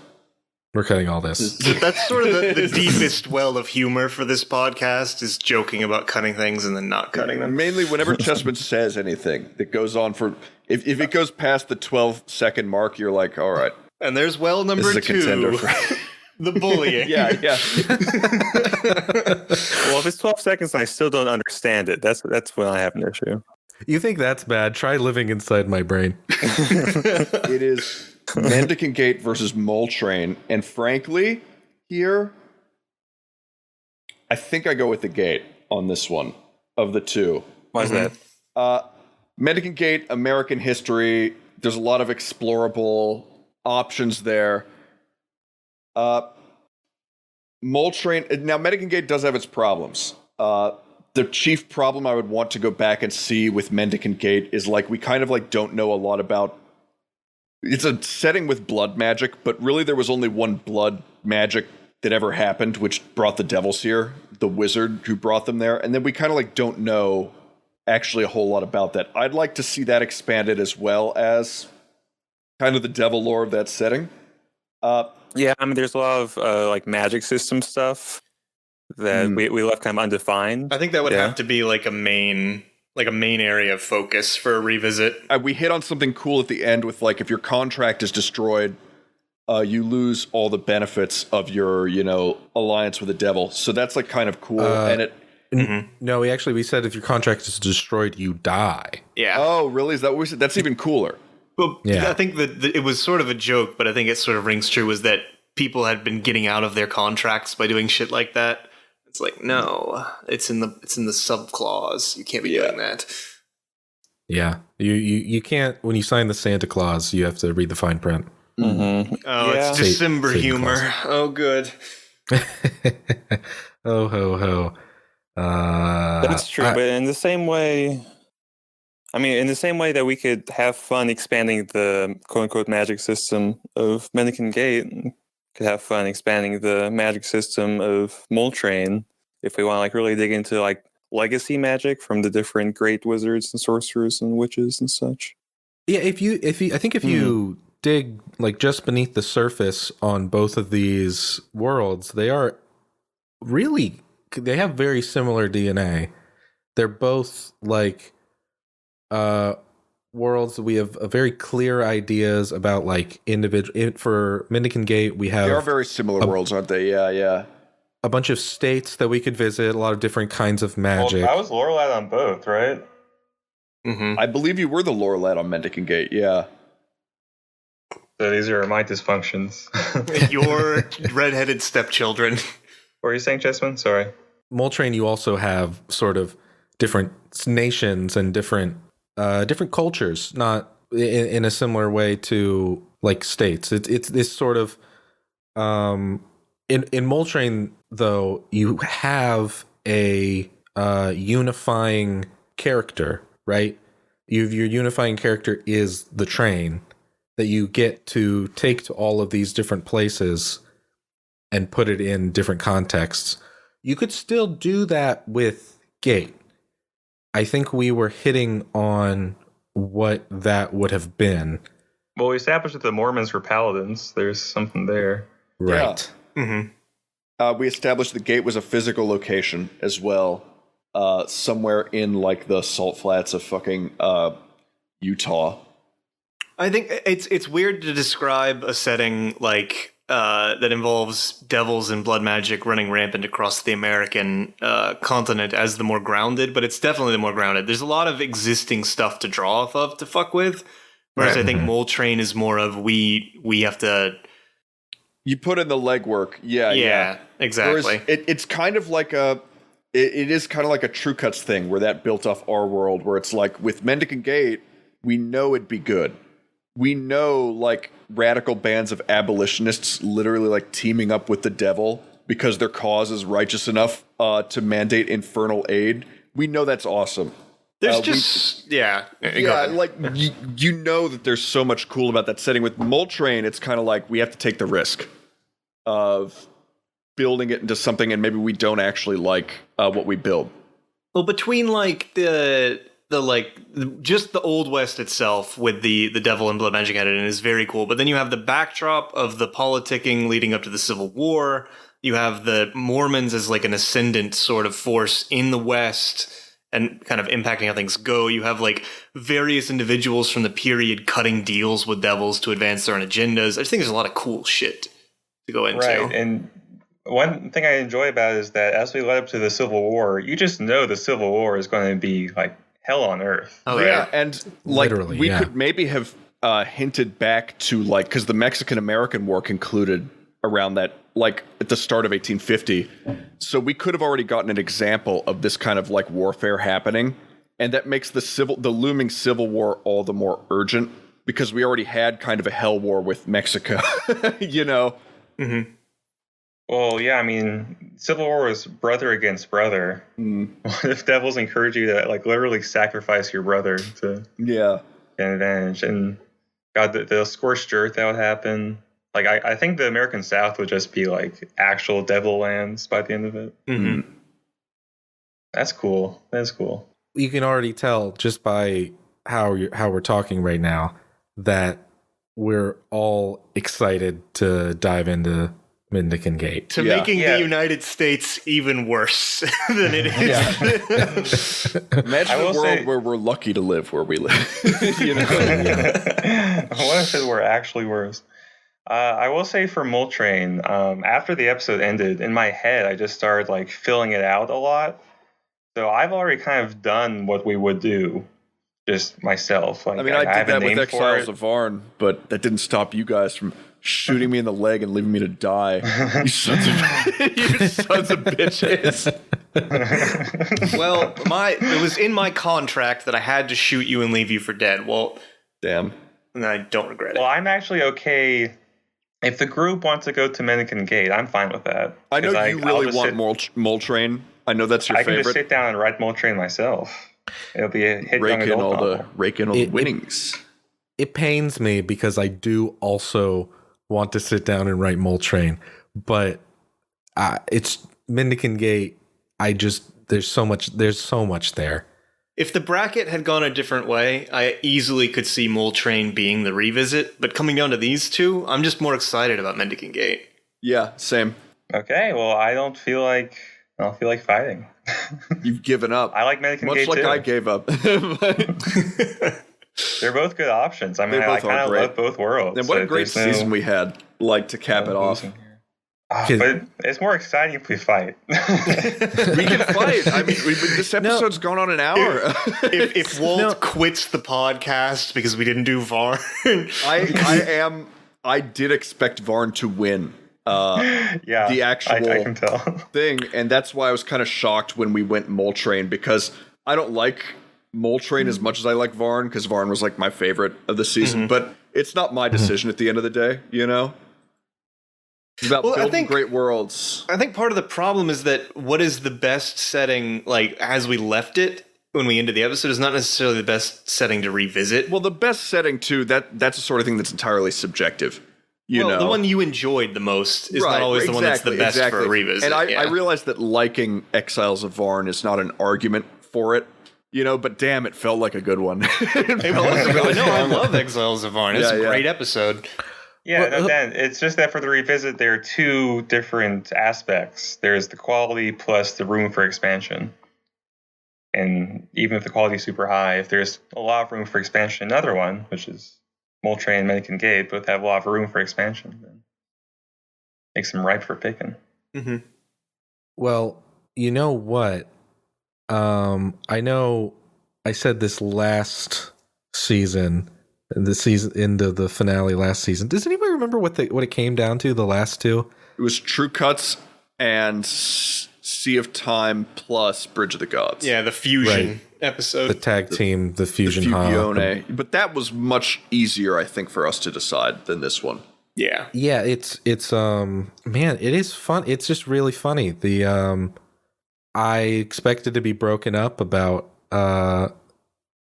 We're cutting all this. That's sort of the deepest well of humor for this podcast is joking about cutting things and then not cutting them. Mainly whenever Chessman says anything that goes on for if it goes past the 12-second mark, you're like, all right, And there's well this number is a 2, contender for the bullying. Yeah. Well, if it's 12 seconds and I still don't understand it, that's when I have an issue. You think that's bad? Try living inside my brain. It is Mendicant Gate versus Mole Train, and frankly, here I think I go with the Gate on this one of the two. Why is that? Mendicant Gate, American history. There's a lot of explorable options there. Mole Train. Now, Mendicant Gate does have its problems. The chief problem I would want to go back and see with Mendicant Gate is we kind of don't know a lot about. It's a setting with blood magic, but really there was only one blood magic that ever happened, which brought the devils here, the wizard who brought them there, and then we kind of don't know actually a whole lot about that. I'd like to see that expanded as well as kind of the devil lore of that setting. Yeah, I mean, there's a lot of magic system stuff that we left kind of undefined. I think that would Yeah. have to be like a main area of focus for a revisit. We hit on something cool at the end with if your contract is destroyed, you lose all the benefits of your alliance with the devil. So that's kind of cool. And it. No, we said if your contract is destroyed, you die. Yeah. Oh, really? Is that what we said? That's even cooler. Well, Yeah. I think that it was sort of a joke, but I think it sort of rings true, was that people had been getting out of their contracts by doing shit like that. It's no, it's in the sub clause. You can't be doing that. Yeah, you can't. When you sign the Santa Claus, you have to read the fine print. Mm-hmm. Oh, Yeah. it's December Satan humor. Claus. Oh, good. Oh ho ho. That's true, but in the same way, in the same way that we could have fun expanding the quote-unquote magic system of Mendicant Gate, could have fun expanding the magic system of Mole Train if we want to really dig into legacy magic from the different great wizards and sorcerers and witches and such. Yeah, if you dig just beneath the surface on both of these worlds, they have very similar DNA. They're both worlds that we have very clear ideas about individual. For Mendicant Gate, we have They are very similar worlds, aren't they? Yeah. a bunch of states that we could visit, a lot of different kinds of magic. Well, I was Lorelad on both, right? Mm-hmm. I believe you were the lore lad on Mendicant Gate, yeah. So these are my dysfunctions. Your redheaded stepchildren. What were you saying, Chessman? Sorry. Moltrain, you also have sort of different nations and different cultures, not in a similar way to like states. It's this sort of in Moltrain, though, you have a unifying character, right? Your unifying character is the train that you get to take to all of these different places and put it in different contexts. You could still do that with Gate. I think we were hitting on what that would have been. Well, we established that the Mormons were paladins. There's something there. Right. Yeah. Mm-hmm. We established the Gate was a physical location as well, somewhere in like the salt flats of fucking Utah. I think it's weird to describe a setting like that involves devils and blood magic running rampant across the American continent as the more grounded, but it's definitely the more grounded. There's a lot of existing stuff to draw off of to fuck with, whereas I think Moltrain is more of we have to. You put in the legwork, yeah, exactly. Whereas it's kind of like it is kind of like a True Cuts thing where that built off our world, where it's like with Mendicant Gate, we know it'd be good. We know like radical bands of abolitionists literally like teaming up with the devil because their cause is righteous enough to mandate infernal aid. We know that's awesome. There's like you know that there's so much cool about that setting. With Moltrain, it's kind of like we have to take the risk of building it into something, and maybe we don't actually like what we build. Well, between like just the Old West itself with the devil and blood magic added in is very cool. But then you have the backdrop of the politicking leading up to the Civil War. You have the Mormons as like an ascendant sort of force in the West and kind of impacting how things go. You have like various individuals from the period cutting deals with devils to advance their own agendas. I just think there's a lot of cool shit to go into. Right, and one thing I enjoy about it is that as we led up to the Civil War, you just know the Civil War is going to be like hell on earth. Oh yeah, and like Literally, we could maybe have hinted back to like, because the Mexican-American War concluded around that, like at the start of 1850. So we could have already gotten an example of this kind of like warfare happening, and that makes the looming Civil War all the more urgent because we already had kind of a hell war with Mexico, you know. Mm-hmm. Well, yeah, I mean, Civil War is brother against brother. What if devils encourage you to like literally sacrifice your brother to get an advantage? And God, the scorched earth that would happen. Like, I think the American South would just be like actual devil lands by the end of it. Mm-hmm. That's cool. That's cool. You can already tell just by how we're talking right now that we're all excited to dive into Mendicant Gate. Making the United States even worse than it is. Imagine a world where we're lucky to live where we live. You know? What if it were actually worse? I will say for Moltrain, after the episode ended, in my head, I just started like filling it out a lot. So I've already kind of done what we would do, just myself. Like, I mean, I did that with Exiles of Varn, but that didn't stop you guys from shooting me in the leg and leaving me to die. You sons of bitches. Well, it was in my contract that I had to shoot you and leave you for dead. Well, damn. And I don't regret it. Well, I'm actually okay. If the group wants to go to Mendicant Gate, I'm fine with that. I know you really want Moltrain. I know that's your favorite. I can just sit down and write Moltrain myself. It'll be a hit rake in all the winnings. It pains me because I do also want to sit down and write Moltrain, but it's Mendicant Gate. There's so much there. If the bracket had gone a different way, I easily could see Moltrain being the revisit, but coming down to these two, I'm just more excited about Mendicant Gate. Yeah, same. Okay, well, I don't feel like fighting. You've given up. I like Mendicant Gate much like too. I gave up. They're both good options. I mean, I kind of love both worlds. And what a great season we had, like, to cap it off. But it's more exciting if we fight. We can fight. I mean, this episode's gone on an hour. If Walt quits the podcast because we didn't do Varn, I did expect Varn to win. Yeah, the actual I can tell. thing, and that's why I was kind of shocked when we went Mole Train, because I don't like Mole Train as much as I like Varn, because Varn was like my favorite of the season, but it's not my decision at the end of the day, you know? It's about building great worlds. I think part of the problem is that what is the best setting, like, as we left it when we ended the episode, is not necessarily the best setting to revisit. Well, the best setting, too, that's the sort of thing that's entirely subjective. You know? The one you enjoyed the most is not always the one that's the best for a revisit. And I realize that liking Exiles of Varn is not an argument for it, you know, but damn, it felt like a good one. I love Exiles of Varn. It's a great episode. Yeah, Dan, it's just that for the revisit, there are two different aspects. There's the quality plus the room for expansion. And even if the quality is super high, if there's a lot of room for expansion, another one, which is Mole Train and Minikin Gate, both have a lot of room for expansion, then makes them ripe for picking. Mm-hmm. Well, you know what? I know I said this last season, into the finale last season. Does anybody remember what it came down to, the last two? It was True Cuts and Sea of Time plus Bridge of the Gods. Yeah, the fusion episode. The tag team, the fusion. But that was much easier, I think, for us to decide than this one. Yeah. Yeah, it's man, it is fun. It's just really funny. I expected to be broken up about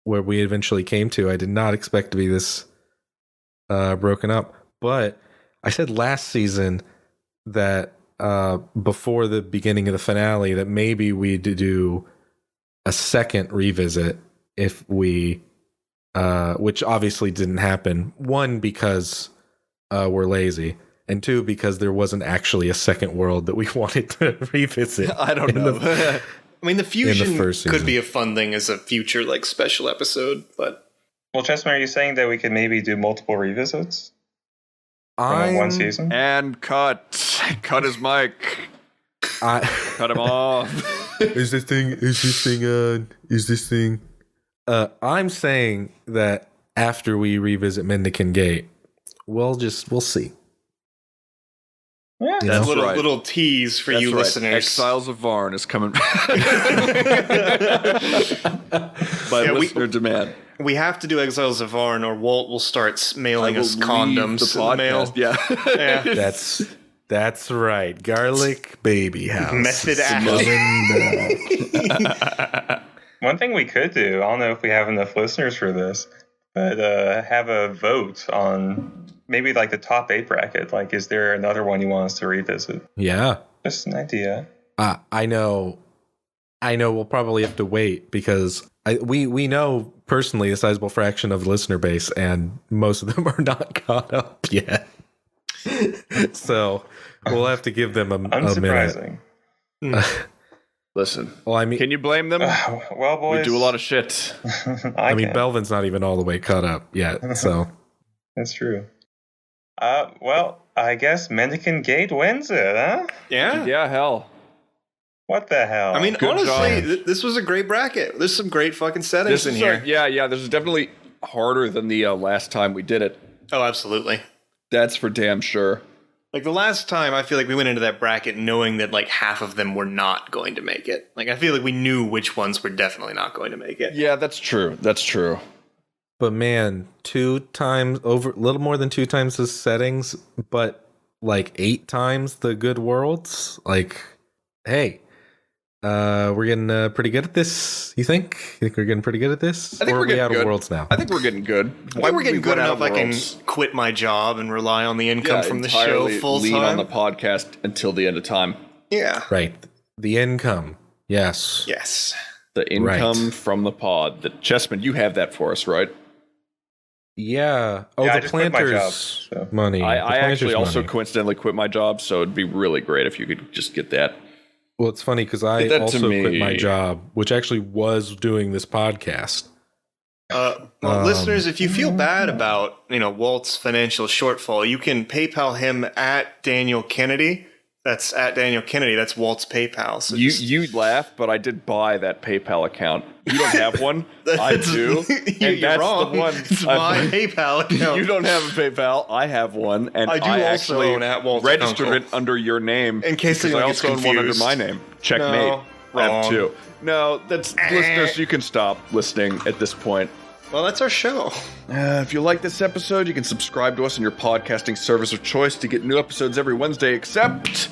where we eventually came to. I did not expect to be this broken up. But I said last season that before the beginning of the finale that maybe we'd do a second revisit if we which obviously didn't happen. One, because we're lazy, and two, because there wasn't actually a second world that we wanted to revisit. I don't know. I mean, the fusion could could be a fun thing as a future like special episode, but well, Chessman, are you saying that we could maybe do multiple revisits from one season? And cut his mic. Cut him off. Is this thing? I'm saying that after we revisit Mendicant Gate, we'll see. Yeah, that's a little tease for you listeners. Exiles of Varn is coming by listener demand. We have to do Exiles of Varn, or Walt will start mailing us condoms in the mail. Yeah. That's right. Garlic baby house. Method acting. One thing we could do, I don't know if we have enough listeners for this, but have a vote on maybe like the top 8 bracket. Like, is there another one you want us to revisit? Yeah. Just an idea. I know we'll probably have to wait because we know personally a sizable fraction of the listener base, and most of them are not caught up yet. So we'll have to give them a Unsurprising. minute. Listen, well, I mean, can you blame them? Well, boys, we do a lot of shit. I mean, Belvin's not even all the way caught up yet, so that's true. Well, I guess Mendicant Gate wins it, huh? Yeah, hell. What the hell? I mean, honestly, this was a great bracket. There's some great fucking settings in here. This is definitely harder than the last time we did it. Oh, absolutely. That's for damn sure. Like the last time, I feel like we went into that bracket knowing that like half of them were not going to make it. Like I feel like we knew which ones were definitely not going to make it. Yeah, that's true. That's true. But man, 2 times over, a little more than 2 times the settings, but like 8 times the good worlds. Like, hey, we're getting pretty good at this. You think? You think we're getting pretty good at this? I think we're getting out good. of worlds now. I think we're getting good. Why we're getting good enough? I can quit my job and rely on the income from the show full time. Lean on the podcast until the end of time. Yeah. Right. The income. Yes. Yes. The income from the pod. The Chessman, you have that for us, right? Yeah. Oh, yeah, the planters money. I actually also coincidentally quit my job, so it'd be really great if you could just get that. Well, it's funny because I also quit my job, which actually was doing this podcast. Listeners, if you feel bad about Walt's financial shortfall, you can PayPal him at Daniel Kennedy. That's at Daniel Kennedy. That's Walt's PayPal. So You laugh, but I did buy that PayPal account. You don't have one. I do. You're that's wrong. The one It's my PayPal account. You don't have a PayPal. I have one, and I do I also actually own at Walt's registered Uncle. it under your name In case because I anyone gets also own one under confused. my name. Checkmate. No, I have wrong. two. No, that's listeners. You can stop listening at this point. Well, that's our show. If you like this episode, you can subscribe to us on your podcasting service of choice to get new episodes every Wednesday, except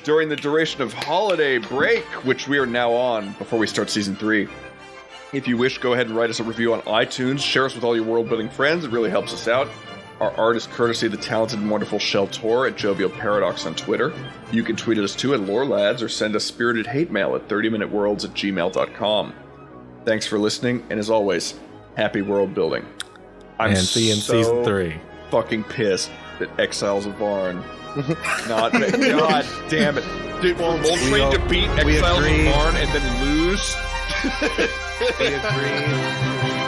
during the duration of holiday break, which we are now on before we start season 3. If you wish, go ahead and write us a review on iTunes. Share us with all your world-building friends. It really helps us out. Our art is courtesy of the talented and wonderful Shell Tor at Jovial Paradox on Twitter. You can tweet at us too at LoreLads or send us spirited hate mail at 30minuteworlds@gmail.com. Thanks for listening, and as always, happy world building. I'm And see you in season 3. Fucking pissed that Exiles of Varn not God damn it. Did Moltrain to beat Exiles of agree. Varn and then lose? We agree.